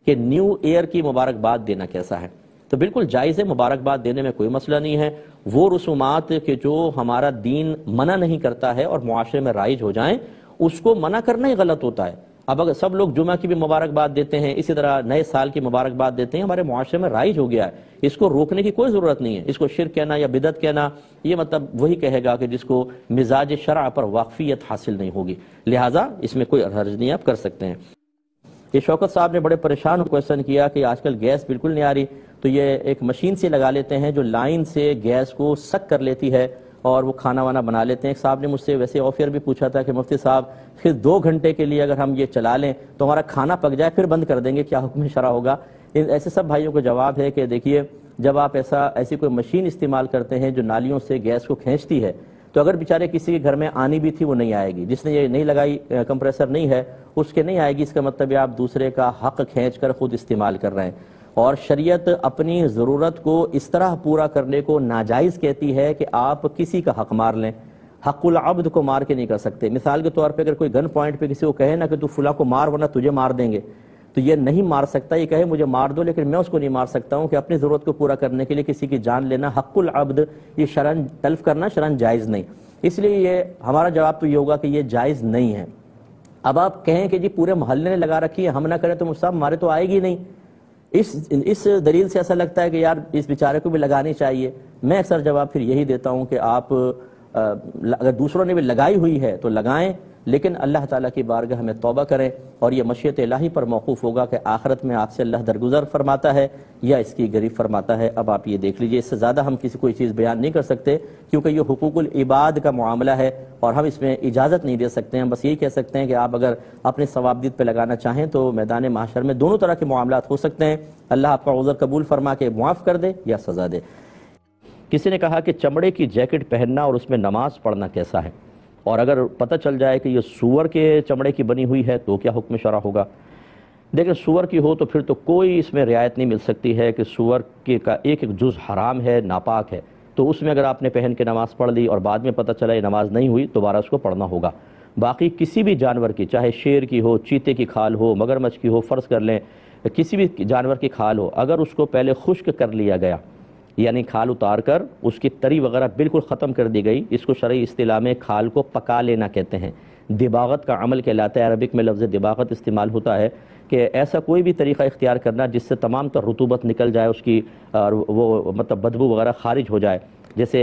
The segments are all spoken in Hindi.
कि न्यू ईयर की मुबारकबाद देना कैसा है। तो बिल्कुल जायज़ है, मुबारकबाद देने में कोई मसला नहीं है। वो रसूमात के जो हमारा दीन मना नहीं करता है और मुआशरे में राइज हो जाएं, उसको मना करना ही गलत होता है। अब अगर सब लोग जुमा की भी मुबारकबाद देते हैं, इसी तरह नए साल की मुबारकबाद देते हैं, हमारे मुआशरे में राइज हो गया है, इसको रोकने की कोई जरूरत नहीं है। इसको शिर्क कहना या बिदत कहना, ये मतलब वही कहेगा कि जिसको मिजाज शरअ पर वाकफियत हासिल नहीं होगी। लिहाजा इसमें कोई हर्ज नहीं, आप कर सकते हैं। ये शौकत साहब ने बड़े परेशान क्वेश्चन किया कि आजकल गैस बिल्कुल नहीं आ रही, तो ये एक मशीन से लगा लेते हैं जो लाइन से गैस को सक कर लेती है और वो खाना वाना बना लेते हैं। एक साहब ने मुझसे वैसे ऑफर भी पूछा था कि मुफ्ती साहब फिर 2 घंटे के लिए अगर हम ये चला लें तो हमारा खाना पक जाए, फिर बंद कर देंगे, क्या हुक्म शरा होगा। इन ऐसे सब भाइयों को जवाब है कि देखिए, जब आप ऐसी कोई मशीन इस्तेमाल करते हैं जो नालियों से गैस को खींचती है, तो अगर बेचारे किसी के घर में आनी भी थी वो नहीं आएगी, जिसने ये नहीं लगाई कंप्रेसर नहीं है उसके नहीं आएगी। इसका मतलब है आप दूसरे का हक खींच कर खुद इस्तेमाल कर रहे हैं। और शरीयत अपनी ज़रूरत को इस तरह पूरा करने को नाजायज़ कहती है कि आप किसी का हक मार लें। हक़ुल अब्द को मार के नहीं कर सकते। मिसाल के तौर पे अगर कोई गन पॉइंट पे किसी को कहे ना कि तू फुला को मार वरना तुझे मार देंगे, तो ये नहीं मार सकता। ये कहे मुझे मार दो, लेकिन मैं उसको नहीं मार सकता हूँ कि अपनी ज़रूरत को पूरा करने के लिए किसी की जान लेना हक़ुल अब्द, ये शरन तल्फ करना शरन जायज़ नहीं। इसलिए ये हमारा जवाब तो ये होगा कि ये जायज़ नहीं है। अब आप कहें कि जी पूरे मोहल्ले ने लगा रखी है, हम ना करें तो मुझसे मारे तो आएगी नहीं। इस दलील से ऐसा लगता है कि यार इस बेचारे को भी लगानी चाहिए। मैं अक्सर जवाब फिर यही देता हूं कि आप अगर दूसरों ने भी लगाई हुई है तो लगाएं, लेकिन अल्लाह ताला की बारगाह में तौबा करें और यह मशीयत इलाही पर मौकूफ होगा कि आखिरत में आपसे अल्लाह दरगुजर फरमाता है या इसकी गरीब फरमाता है। अब आप ये देख लीजिए, इससे ज़्यादा हम किसी कोई चीज़ बयान नहीं कर सकते, क्योंकि ये हुकूकुल इबाद का मामला है और हम इसमें इजाज़त नहीं दे सकते हैं। बस यही कह सकते हैं कि आप अगर अपने सवाबदीद पर लगाना चाहें तो मैदान माशर में दोनों तरह के मामलात हो सकते हैं। अल्लाह आपका उज़र कबूल फरमा के मुआफ़ कर दे या सज़ा दे। किसी ने कहा कि चमड़े की जैकेट पहनना और उसमें नमाज पढ़ना कैसा है, और अगर पता चल जाए कि ये सूअर के चमड़े की बनी हुई है तो क्या हुक्म शरा होगा। देखिए, सूअर की हो तो फिर तो कोई इसमें रियायत नहीं मिल सकती है कि सूअर के का एक एक जुज़ हराम है, नापाक है, तो उसमें अगर आपने पहन के नमाज़ पढ़ ली और बाद में पता चला ये नमाज नहीं हुई, दोबारा उसको पढ़ना होगा। बाकी किसी भी जानवर की, चाहे शेर की हो, चीते की खाल हो, मगरमच्छ की हो, फ़र्ज़ कर लें किसी भी जानवर की खाल हो, अगर उसको पहले खुश्क कर लिया गया, यानी खाल उतार कर उसकी तरी वगैरह बिल्कुल ख़त्म कर दी गई, इसको शरई इस्तिलाह में खाल को पका लेना कहते हैं। दिबागत का अमल कहलाता है। अरबिक में लफ्ज़ दिबागत इस्तेमाल होता है कि ऐसा कोई भी तरीक़ा इख्तियार करना जिससे तमाम तर रुतूबत निकल जाए उसकी, और वो मतलब बदबू वगैरह खारिज हो जाए। जैसे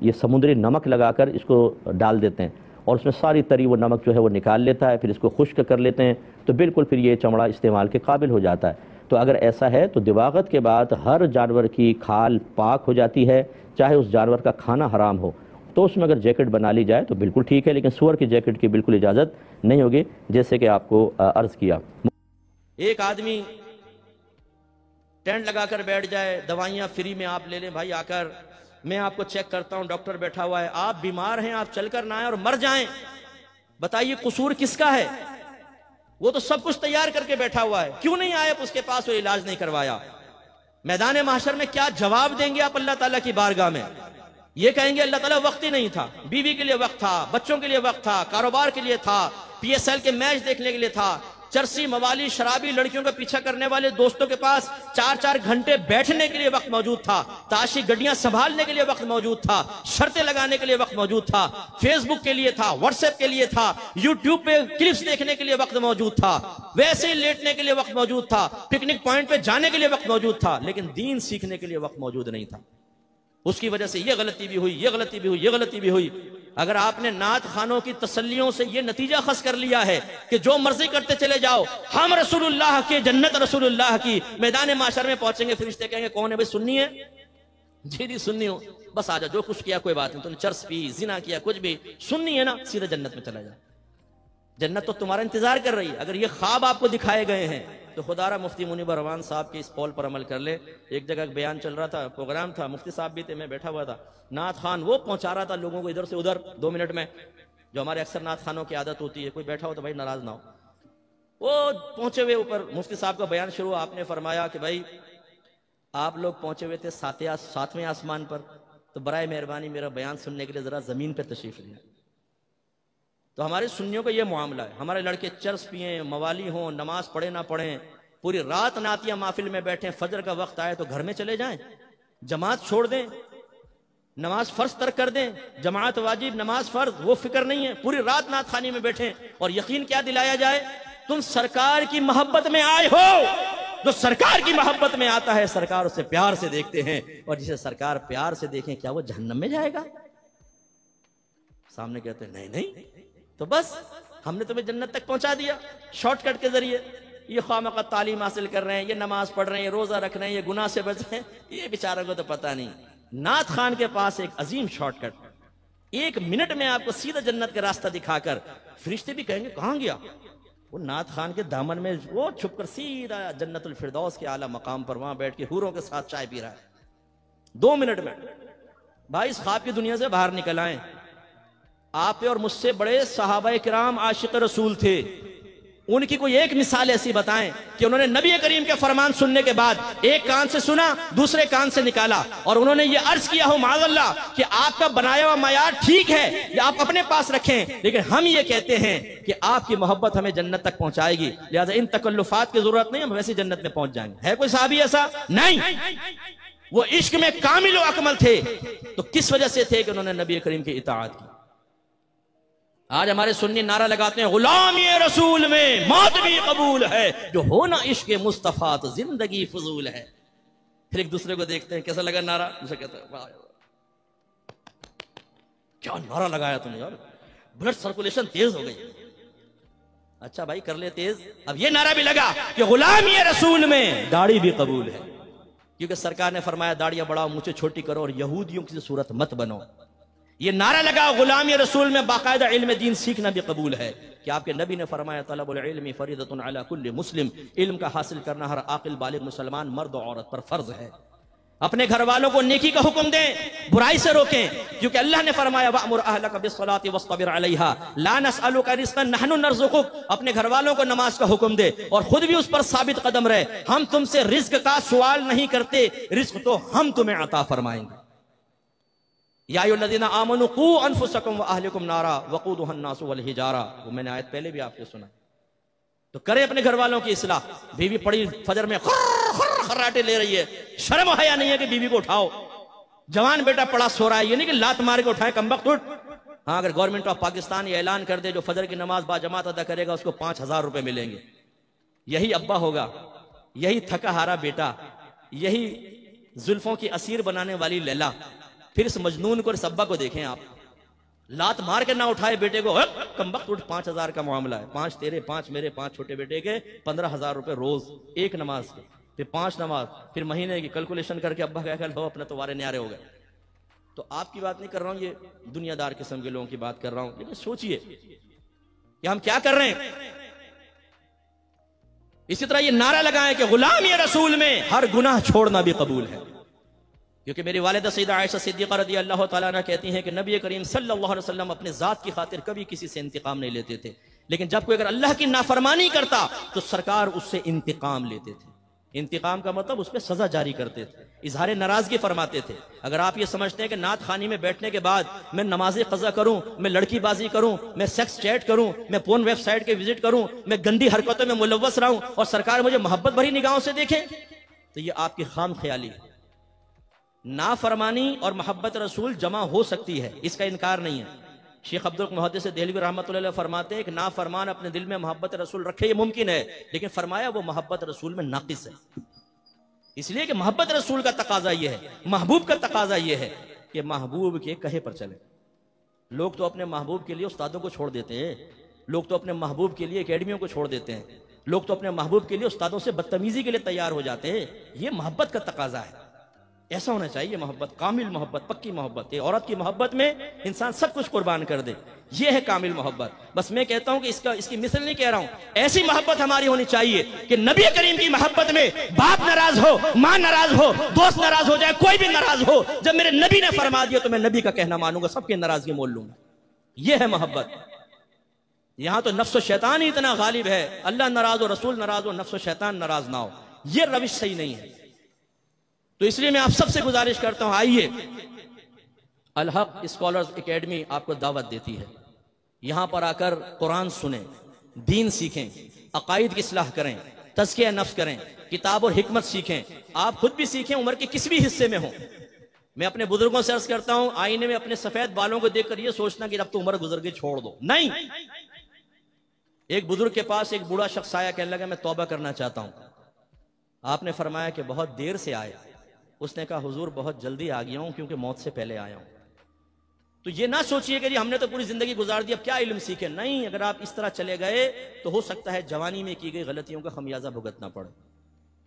ये समुद्री नमक लगाकर इसको डाल देते हैं और उसमें सारी तरी वो नमक जो है वो निकाल लेता है, फिर इसको खुश्क कर लेते हैं, तो बिल्कुल फिर ये चमड़ा इस्तेमाल के काबिल हो जाता है। तो अगर ऐसा है तो दिबागत के बाद हर जानवर की खाल पाक हो जाती है, चाहे उस जानवर का खाना हराम हो, तो उसमें अगर जैकेट बना ली जाए तो बिल्कुल ठीक है, लेकिन सूअर की जैकेट की बिल्कुल इजाज़त नहीं होगी, जैसे कि आपको अर्ज़ किया। एक आदमी टेंट लगाकर बैठ जाए, दवाइयां फ्री में आप ले लें, भाई आकर मैं आपको चेक करता हूं, डॉक्टर बैठा हुआ है, आप बीमार हैं, आप चलकर ना आए और मर जाएं, बताइए कसूर किसका है। वो तो सब कुछ तैयार करके बैठा हुआ है, क्यों नहीं आए उसके पास, वो इलाज नहीं करवाया। मैदान माशर में क्या जवाब देंगे आप अल्लाह ताला की बारगाह में। ये कहेंगे अल्लाह ताला वक्त ही नहीं था, बीवी के लिए वक्त था, बच्चों के लिए वक्त था, कारोबार के लिए था, पीएसएल के मैच देखने के लिए था, चरसी मवाली शराबी लड़कियों का पीछा करने वाले दोस्तों के पास 4-4 घंटे बैठने के लिए वक्त मौजूद था, ताशी गड्डियां संभालने के लिए वक्त मौजूद था, शर्तें लगाने के लिए वक्त मौजूद था, फेसबुक के लिए था, व्हाट्सएप के लिए था, यूट्यूब पे क्लिप्स देखने के लिए वक्त मौजूद था, वैसे ही लेटने के लिए वक्त मौजूद था, पिकनिक पॉइंट पे जाने के लिए वक्त मौजूद था, लेकिन दीन सीखने के लिए वक्त मौजूद नहीं था। उसकी वजह से ये गलती भी हुई, ये गलती भी हुई, ये गलती भी हुई। अगर आपने नात खानों की तसल्लियों से ये नतीजा खस कर लिया है कि जो मर्जी करते चले जाओ, हम रसूलुल्लाह के, जन्नत रसूलुल्लाह की, मैदान माशर में पहुंचेंगे, फरिश्ते कहेंगे कौन है भाई, सुन्नी है, जी जी सुन्नी हो, बस आ जा, जो कुछ किया कोई बात नहीं, तुमने चर्स पी, जिना किया, कुछ भी, सुन्नी है ना, सीधे जन्नत में चला जा, जन्नत तो तुम्हारा इंतजार कर रही है। अगर ये ख्वाब आपको दिखाए गए हैं तो खुदारा मुफ्ती मुनीब रवान साहब के इस कौल पर अमल कर ले। एक जगह बयान चल रहा था, प्रोग्राम था, मुफ्ती साहब भी थे, मैं बैठा हुआ था, नात खान वो पहुंचा रहा था लोगों को इधर से उधर 2 मिनट में, जो हमारे अक्सर नात खानों की आदत होती है, कोई बैठा हो तो भाई नाराज ना हो। वो पहुंचे हुए ऊपर, मुफ्ती साहब का बयान शुरू, आपने फरमाया कि भाई आप लोग पहुंचे हुए थे 7वें आसमान पर, तो बराए मेहरबानी मेरा बयान सुनने के लिए जरा जमीन पर तशरीफ लिया। तो हमारे सुन्नियों का ये मामला है, हमारे लड़के चर्स पिए, मवाली हों, नमाज पढ़े ना पढ़ें, पूरी रात नातिया महफिल में बैठे, फजर का वक्त आए तो घर में चले जाएं, जमात छोड़ दें, नमाज फर्ज तर्क कर दें, जमात वाजिब नमाज फर्ज, वो फिक्र नहीं है, पूरी रात नात खानी में बैठे। और यकीन क्या दिलाया जाए, तुम सरकार की मोहब्बत में आए हो। जो सरकार की मोहब्बत में आता है सरकार उसे प्यार से देखते हैं, और जिसे सरकार प्यार से देखें क्या वो जहन्नम में जाएगा? सामने कहते हैं नहीं नहीं, तो बस हमने तुम्हें जन्नत तक पहुंचा दिया शॉर्टकट के जरिए। ये खामखा तालीम हासिल कर रहे हैं, ये नमाज पढ़ रहे हैं, ये रोजा रख रहे हैं, ये गुनाह से बच रहे हैं, ये बेचारों को तो पता नहीं। नात खान के पास एक अजीम शॉर्टकट, 1 मिनट में आपको सीधा जन्नत का रास्ता दिखाकर, फरिश्ते भी कहेंगे कहां गया वो? नात खान के दामन में वो छुपकर सीधा जन्नतुल फिरदौस के आला मकाम पर वहां बैठ के हूरों के साथ चाय पी रहा है 2 मिनट में। भाई इस ख्वाब की दुनिया से बाहर निकल आए। आप और मुझसे बड़े सहाबा किराम आशिक रसूल थे, उनकी कोई एक मिसाल ऐसी बताएं कि उन्होंने नबी करीम के फरमान सुनने के बाद एक कान से सुना, दूसरे कान से निकाला, और उन्होंने ये अर्ज किया हो माज़अल्लाह कि आपका बनाया हुआ मयार ठीक है, या आप अपने पास रखें, लेकिन हम ये कहते हैं कि आपकी मोहब्बत हमें जन्नत तक पहुंचाएगी, लिहाजा इन तकल्लुफात की जरूरत नहीं, हम वैसे जन्नत में पहुंच जाएंगे। है कोई साहबी ऐसा? नहीं। वो इश्क में कामिल व अकमल थे। तो किस वजह से थे कि उन्होंने नबी करीम की इताअत की। आज हमारे सुन्नी नारा लगाते हैं गुलामी रसूल में मौत भी कबूल है, जो होना इश्क मुस्तफा तो जिंदगी फजूल है। फिर एक दूसरे को देखते हैं कैसा लगा नारा, दूसरे कहते हैं वाह क्या नारा लगाया तुमने यार, ब्लड सर्कुलेशन तेज हो गई। अच्छा भाई कर ले तेज। अब ये नारा भी लगा कि गुलामी रसूल में दाढ़ी भी कबूल है, क्योंकि सरकार ने फरमाया दाढ़ियां बढ़ाओ, मुझे छोटी करो और यहूदियों की सूरत मत बनो। ये नारा लगा गुलामी रसूल में बाकायदा इल्म दीन सीखना भी कबूल है, कि आपके नबी ने फरमाया तलबुल इल्मी फरीदतुन अला कुल्ली मुस्लिम, इल्म का हासिल करना हर आकिल बालिग मुसलमान मर्द और औरत पर फर्ज है। अपने घर वालों को नेकी का हुक्म दें, बुराई से रोकें, क्योंकि अल्लाह ने फरमाया वअमुर अहलका बिस्सलाति वस्तबिर अलैहा ला नसअलुका रिज़्क़न नहनु नर्ज़ुकुक। अपने घर वालों को नमाज का हुक्म दे और खुद भी उस पर साबित कदम रहे। हम तुमसे रिज्क का सवाल नहीं करते, रिज्क तो हम तुम्हें अता फरमाएंगे। या अय्युहल्लज़ीना आमनू क़ू अनफुसकुम व अहलिकुम नारा वक़ूदुहा अन्नासु वल हिजारा। वो मैंने आयत पहले भी आपको सुना। तो करें अपने घर वालों की इस्लाह। बीवी पड़ी फजर में खर्राटे ले रही है, शर्म हया नहीं है कि बीवी को उठाओ। जवान बेटा पड़ा सो रहा है, ये नहीं कि लात मार के उठाए कमबख्त उठ। हाँ, अगर गवर्नमेंट ऑफ पाकिस्तान ये ऐलान कर दे जो फजर की नमाज बाजमात अदा करेगा उसको 5000 रुपए मिलेंगे, यही अब्बा होगा, यही थका हारा बेटा, यही जुल्फों की असीर बनाने वाली लैला। फिर इस मजनून को और इस अब्बा को देखें आप, लात मार के ना उठाए बेटे को, कमबख्त उठ 5000 का मामला है, 5 तेरे 5 मेरे 5 छोटे बेटे के 15000 रुपए रोज, एक नमाज के, फिर 5 नमाज, फिर महीने की कैलकुलेशन करके अब्बा क्या कह अपने तो वारे न्यारे हो गए। तो आपकी बात नहीं कर रहा हूं, ये दुनियादार किस्म के लोगों की बात कर रहा हूं। लेकिन सोचिए कि हम क्या कर रहे हैं। इसी तरह ये नारा लगाएं कि गुलामी रसूल में हर गुनाह छोड़ना भी कबूल है, क्योंकि मेरी वालिदा सैयदा आयशा सिद्दीक़ा रज़ी अल्लाह तआला अन्हा कहती हैं कि नबी करीम सल्लल्लाहु अलैहि वसल्लम अपने जात की खातिर कभी किसी से इंतकाम नहीं लेते थे, लेकिन जब कोई अगर अल्लाह की नाफरमानी करता तो सरकार उससे इंतकाम लेते थे। इंतकाम का मतलब उस पर सजा जारी करते थे, इजहार नाराजगी फरमाते थे। अगर आप ये समझते हैं कि नात खानी में बैठने के बाद मैं नमाज़े क़ज़ा करूं, मैं लड़कीबाजी करूं, मैं सेक्स चैट करूं, मैं पोर्न वेबसाइट के विजिट करूं, मैं गंदी हरकतों में मुलव्वस रहूं और सरकार मुझे मोहब्बत भरी निगाहों से देखे, तो ये आपकी खाम ख्याली है। नाफरमानी और मोहब्बत रसूल जमा हो सकती है, इसका इनकार नहीं है। शेख अब्दुल मुहद्दिस देहलवी रहमतुल्लाह अलैह फरमाते हैं कि नाफरमान अपने दिल में मोहब्बत रसूल रखे ये मुमकिन है, लेकिन फरमाया वो मोहब्बत रसूल में नाकिस है। इसलिए कि मोहब्बत रसूल का तकाजा ये है, महबूब का तकाजा ये है कि महबूब के कहे पर चले। लोग तो अपने महबूब के लिए उस्तादों को छोड़ देते हैं, लोग तो अपने महबूब के लिए एकेडमियों को छोड़ देते हैं, लोग तो अपने महबूब के लिए उस्तादों से बदतमीजी के लिए तैयार हो जाते हैं। ये मोहब्बत का तकाजा है, ऐसा होना चाहिए मोहब्बत, कामिल मोहब्बत, पक्की मोहब्बत। औरत की मोहब्बत में इंसान सब कुछ कुर्बान कर दे, ये है कामिल मोहब्बत। बस मैं कहता हूं कि इसकी मिसल नहीं कह रहा हूं, ऐसी मोहब्बत हमारी होनी चाहिए कि नबी करीम की मोहब्बत में बाप नाराज हो, मां नाराज हो, दोस्त नाराज हो जाए, कोई भी नाराज हो, जब मेरे नबी ने फरमा दिया तो मैं नबी का कहना मानूंगा, सबकी नाराजगी मोल लूंगा। यह है मोहब्बत। यहां तो नफ्स शैतान ही इतना गालिब है, अल्लाह नाराज हो, रसूल नाराज हो, नफ्स शैतान नाराज ना हो, यह रविश सही नहीं है। तो इसलिए मैं आप सबसे गुजारिश करता हूं, आइए अल हक स्कॉलर्स एकेडमी आपको दावत देती है, यहां पर आकर कुरान सुने, दीन सीखें, अकायद की इस्लाह करें, तज़किया नफ्स करें, किताब और हिकमत सीखें, आप खुद भी सीखें, उम्र के किसी भी हिस्से में हो। मैं अपने बुजुर्गों से अर्ज करता हूं, आईने में अपने सफेद बालों को देखकर ये सोचना कि अब तो उम्र गुजर गई, छोड़ दो, नहीं। एक बुजुर्ग के पास एक बूढ़ा शख्स आया, कहने लगा मैं तौबा करना चाहता हूं। आपने फरमाया कि बहुत देर से आया। उसने कहा हुजूर बहुत जल्दी आ गया हूं क्योंकि मौत से पहले आया हूं। तो ये ना सोचिए कि हमने तो पूरी जिंदगी गुजार दी, अब क्या इल्म सीखे, नहीं। अगर आप इस तरह चले गए तो हो सकता है जवानी में की गई गलतियों का खमियाजा भुगतना पड़े।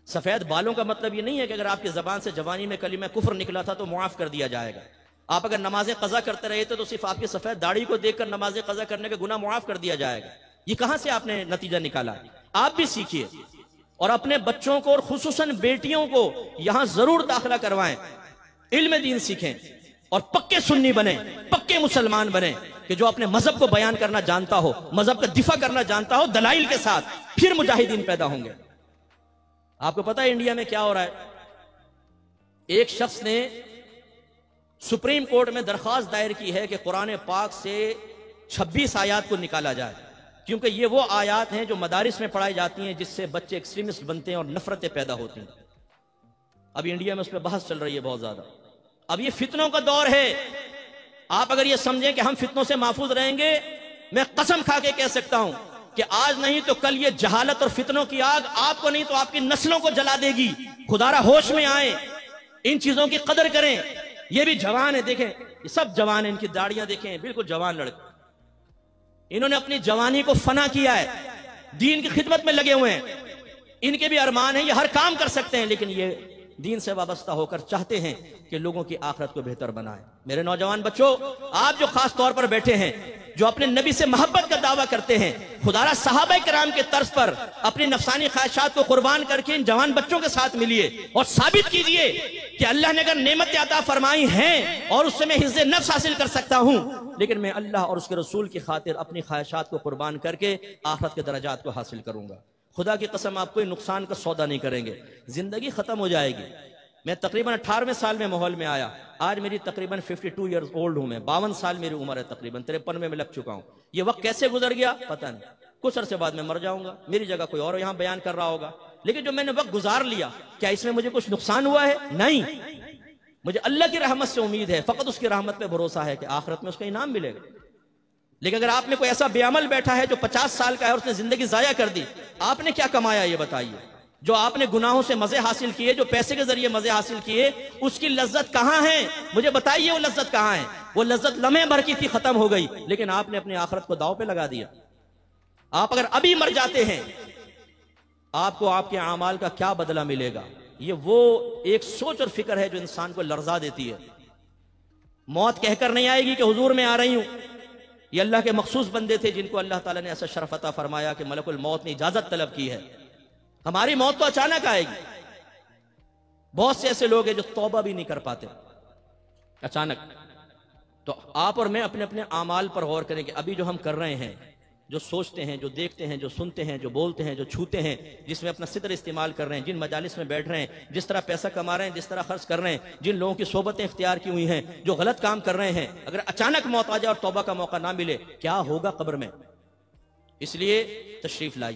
सफेद बालों का मतलब ये नहीं है कि अगर आपकी जबान से जवानी में कलीमा कुफ्र निकला था तो मुआफ कर दिया जाएगा। आप अगर नमाजें कजा करते रहे थे तो सिर्फ आपकी सफेद दाढ़ी को देखकर नमाजें कजा करने का गुनाह मुआफ कर दिया जाएगा। ये कहां से आपने नतीजा निकाला? आप भी सीखिए और अपने बच्चों को और खुसूसन बेटियों को यहां जरूर दाखिला करवाएं, इल्म दीन सीखें और पक्के सुन्नी बने, पक्के मुसलमान बने कि जो अपने मजहब को बयान करना जानता हो, मजहब का दिफा करना जानता हो दलाइल के साथ, फिर मुजाहिदीन पैदा होंगे। आपको पता है इंडिया में क्या हो रहा है? एक शख्स ने सुप्रीम कोर्ट में दरखास्त दायर की है कि कुरान पाक से 26 आयात को निकाला जाए, क्योंकि ये वो आयात हैं जो मदारिस में पढ़ाई जाती हैं जिससे बच्चे एक्सट्रीमिस्ट बनते हैं और नफरतें पैदा होती हैं। अभी इंडिया में उस पर बहस चल रही है बहुत ज्यादा। अब ये फितनों का दौर है। आप अगर ये समझें कि हम फितनों से महफूज रहेंगे, मैं कसम खा के कह सकता हूं कि आज नहीं तो कल ये जहालत और फितनों की आग आपको नहीं तो आपकी नस्लों को जला देगी। खुदारा होश में आए, इन चीजों की कदर करें। ये भी जवान है, देखें ये सब जवान है, इनकी दाढ़ियां देखें, बिल्कुल जवान लड़के। इन्होंने अपनी जवानी को फना किया है, दीन की खिदमत में लगे हुए हैं। इनके भी अरमान है, ये हर काम कर सकते हैं, लेकिन ये दीन से वाबस्ता होकर चाहते हैं कि लोगों की आखिरत को बेहतर बनाए। मेरे नौजवान बच्चों, आप जो खास तौर पर बैठे हैं, जो अपने नबी से मोहब्बत का दावा करते हैं, खुदारा सहाबा किराम के तर्ज पर अपनी नफसानी ख्वाहिशात को कुर्बान करके इन जवान बच्चों के साथ मिलिए और साबित कीजिए कि अल्लाह ने अगर नेमत अता फरमाई हैं और उससे मैं हिज़्ज़े नफ्स हासिल कर सकता हूं, लेकिन मैं अल्लाह और उसके रसूल की खातिर अपनी ख्वाहिशात को कुर्बान करके आखिरत के दर्जात को हासिल करूंगा। खुदा की कसम, आप कोई नुकसान का सौदा नहीं करेंगे, जिंदगी खत्म हो जाएगी। मैं तकरीबन 18वें साल में माहौल में आया, आज मेरी तकरीबन 52 ईयर्स ओल्ड हूं मैं, 52 साल मेरी उम्र है, तकरीबन 53 में मैं लग चुका हूं। ये वक्त कैसे गुजर गया पता नहीं, कुछ अरसे बाद में मर जाऊंगा, मेरी जगह कोई और यहां बयान कर रहा होगा। लेकिन जो मैंने वक्त गुजार लिया, क्या इसमें मुझे कुछ नुकसान हुआ है? नहीं। मुझे अल्लाह की रहमत से उम्मीद है, फकत उसकी रहमत पे भरोसा है कि आखिरत में उसका इनाम मिलेगा। लेकिन अगर आप में कोई ऐसा बेअमल बैठा है जो 50 साल का है और उसने जिंदगी जाया कर दी, आपने क्या कमाया ये बताइए? जो आपने गुनाहों से मजे हासिल किए, जो पैसे के जरिए मजे हासिल किए, उसकी लज्जत कहां है? मुझे बताइए वो लज्जत कहां है? वो लज्जत लम्हे भर की थी, खत्म हो गई, लेकिन आपने अपनी आखिरत को दांव पे लगा दिया। आप अगर अभी मर जाते हैं, आपको आपके आमाल का क्या बदला मिलेगा? ये वो एक सोच और फिक्र है जो इंसान को लर्जा देती है। मौत कहकर नहीं आएगी कि हुजूर मैं आ रही हूं। ये अल्लाह के मखसूस बंदे थे जिनको अल्लाह ताला ने ऐसा शरफ अता फरमाया कि मलकुल मौत ने इजाजत तलब की है। हमारी मौत तो अचानक आएगी। बहुत से ऐसे लोग हैं जो तौबा भी नहीं कर पाते अचानक। तो आप और मैं अपने अपने आमाल पर गौर करें कि अभी जो हम कर रहे हैं, जो सोचते हैं, जो देखते हैं, जो सुनते हैं, जो बोलते हैं, जो छूते हैं, जिसमें अपना सितर इस्तेमाल कर रहे हैं, जिन मजालिस में बैठ रहे हैं, जिस तरह पैसा कमा रहे हैं, जिस तरह खर्च कर रहे हैं, जिन लोगों की सोबतें इख्तियार की हुई हैं, जो गलत काम कर रहे हैं, अगर अचानक मौत आ जाए और तौबा का मौका ना मिले, क्या होगा कब्र में? इसलिए तशरीफ लाइए।